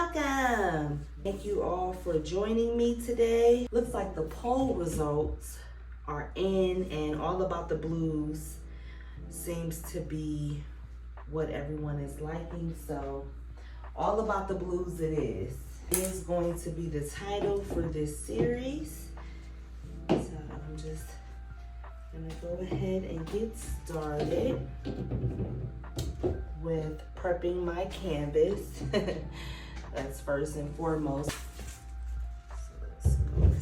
Welcome! Thank you all for joining me today. Looks like the poll results are in, and All About the Blues seems to be what everyone is liking. So All About the Blues it is. It is going to be the title for this series. So I'm just gonna go ahead and get started with prepping my canvas. That's first and foremost. So let's go ahead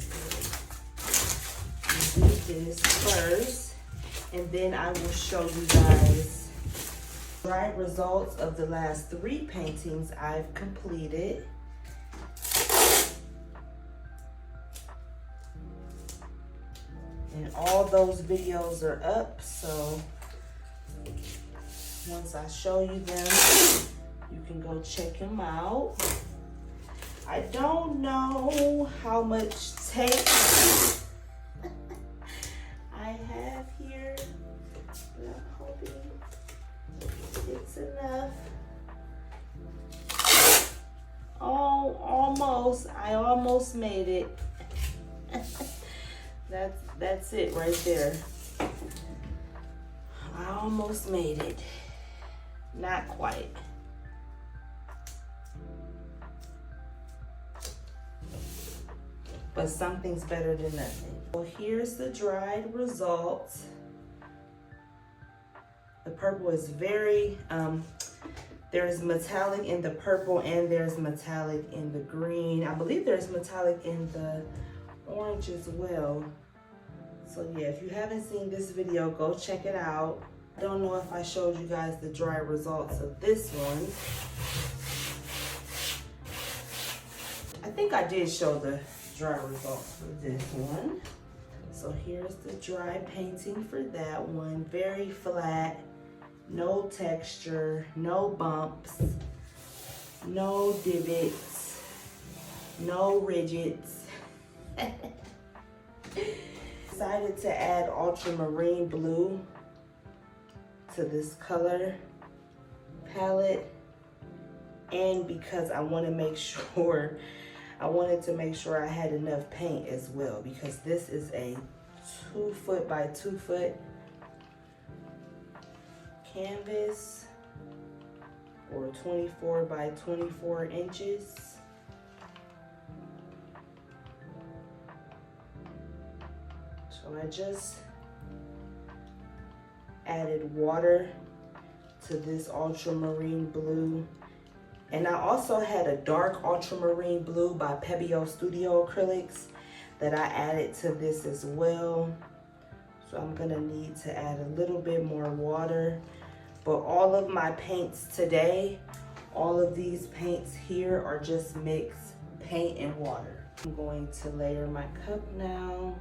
and do this first, and then I will show you guys dry results of the last 3 paintings I've completed. And all those videos are up, so once I show you them, you can go check them out. I don't know how much tape I have here, but I'm hoping it's enough. Oh, almost. I almost made it. That's it right there. I almost made it. Not quite. But something's better than nothing. Well, here's the dried results. The purple is very, there's metallic in the purple and there's metallic in the green. I believe there's metallic in the orange as well. So yeah, if you haven't seen this video, go check it out. I don't know if I showed you guys the dry results of this one. I think I did show the dry results for this one. So here's the dry painting for that one. Very flat, no texture, no bumps, no divots, no ridges. Decided to add ultramarine blue to this color palette, and because I want to make sure, I wanted to make sure I had enough paint as well, because this is a 2 foot by 2 foot canvas, or 24 by 24 inches. So I just added water to this ultramarine blue. And I also had a dark ultramarine blue by Pebeo Studio Acrylics that I added to this as well. So I'm gonna need to add a little bit more water. But all of my paints today, all of these paints here are just mixed paint and water. I'm going to layer my cup now.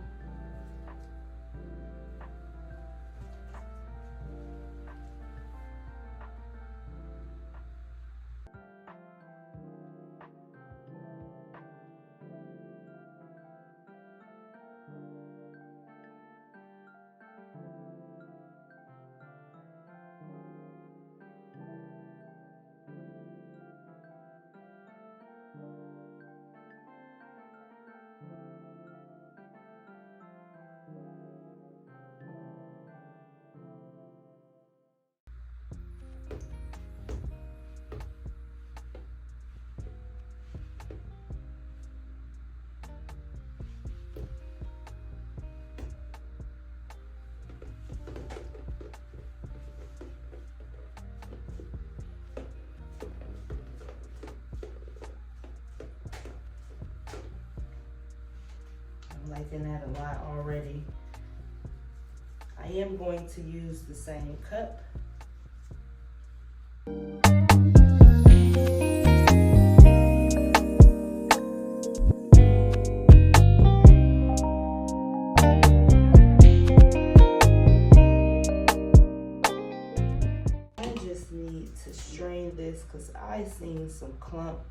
Liking that a lot already. I am going to use the same cup. I just need to strain this because I seen some clumps.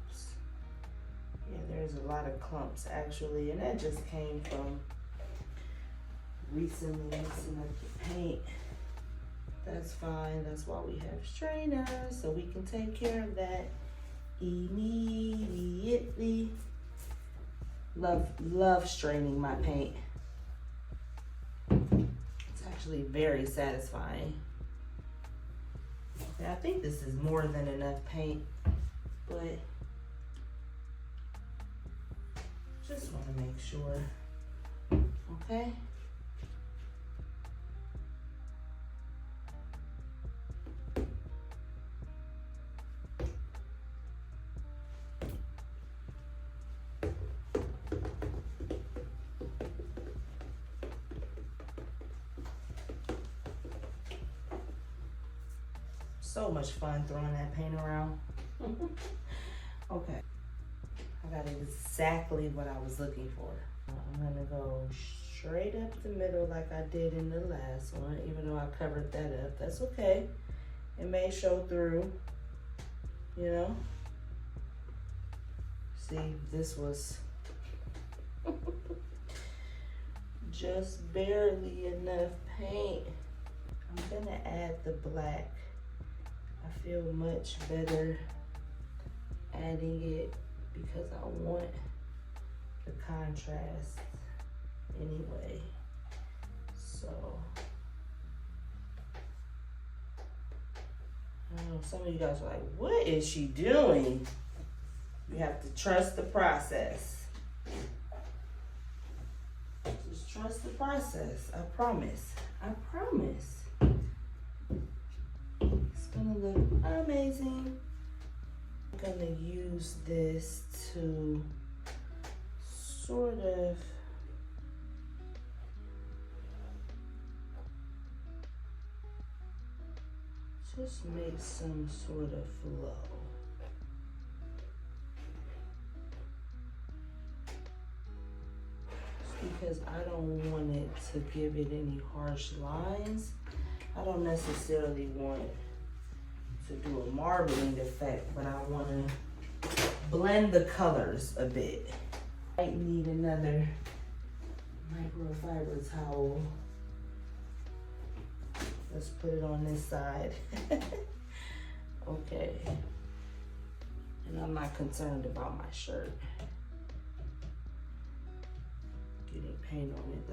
Yeah, there's a lot of clumps actually, and that just came from recently mixing up the paint. That's fine, that's why we have strainers, so we can take care of that immediately. immediately. Love straining my paint. It's actually very satisfying. Okay, I think this is more than enough paint, but just want to make sure. Okay. So much fun throwing that paint around. Okay, I got exactly what I was looking for. I'm gonna go straight up the middle like I did in the last one, even though I covered that up. That's okay. It may show through, you know. See, this was just barely enough paint. I'm gonna add the black. I feel much better adding it because I want the contrast anyway. So, I know some of you guys are like, what is she doing? You have to trust the process. Just trust the process. I promise. I promise. It's gonna look amazing. I'm gonna use this to sort of just make some sort of flow. Just because I don't want it to give it any harsh lines. I don't necessarily want to do a marbling effect, but I want to blend the colors a bit. I might need another microfiber towel. Let's put it on this side. Okay. And I'm not concerned about my shirt getting paint on it.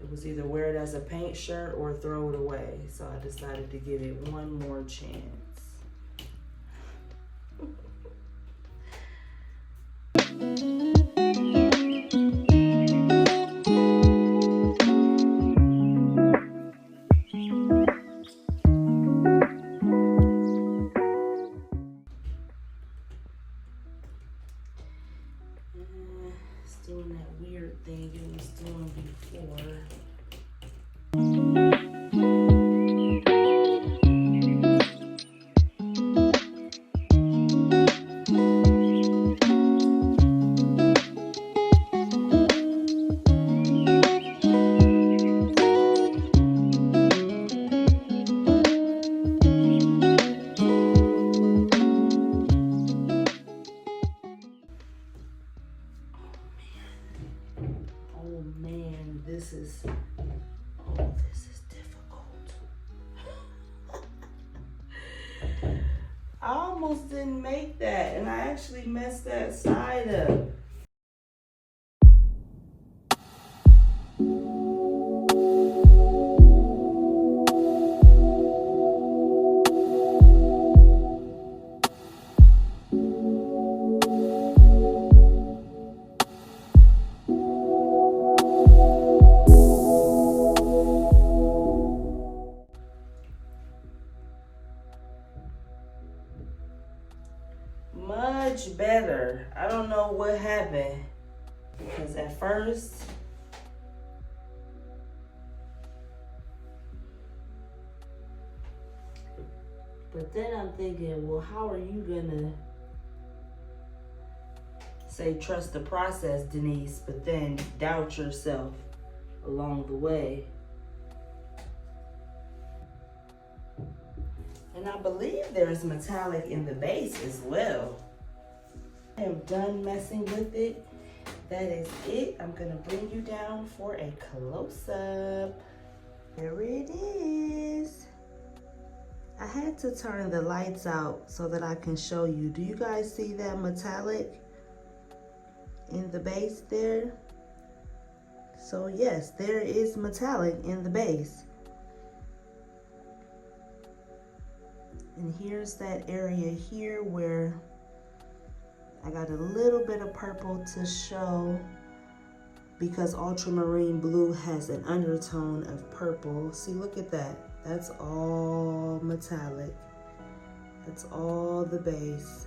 It was either wear it as a paint shirt or throw it away. So I decided to give it one more chance. It's doing that weird thing it was doing before. This is difficult. I almost didn't make that, and I actually messed that side up. Much better. I don't know what happened because at first but then I'm thinking, well, how are you gonna say trust the process, Denise, but then doubt yourself along the way? And I believe there's metallic in the base as well. I am done messing with it. That is it. I'm gonna bring you down for a close-up. There it is. I had to turn the lights out so that I can show you. Do you guys see that metallic in the base there? So yes, there is metallic in the base. And here's that area here where I got a little bit of purple to show because ultramarine blue has an undertone of purple. See, look at that. That's all metallic. That's all the base.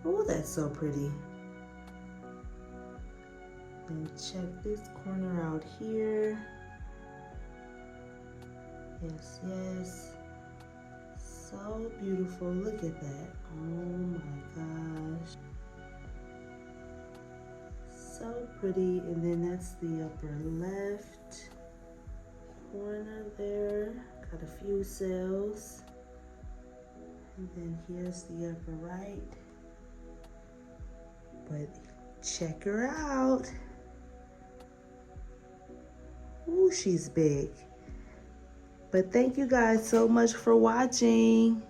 Oh, that's so pretty. And check this corner out here. Yes, yes. So beautiful. Look at that. Oh my gosh. So pretty. And then that's the upper left corner there. Got a few cells. And then here's the upper right. But check her out. Ooh, she's big. But thank you guys so much for watching.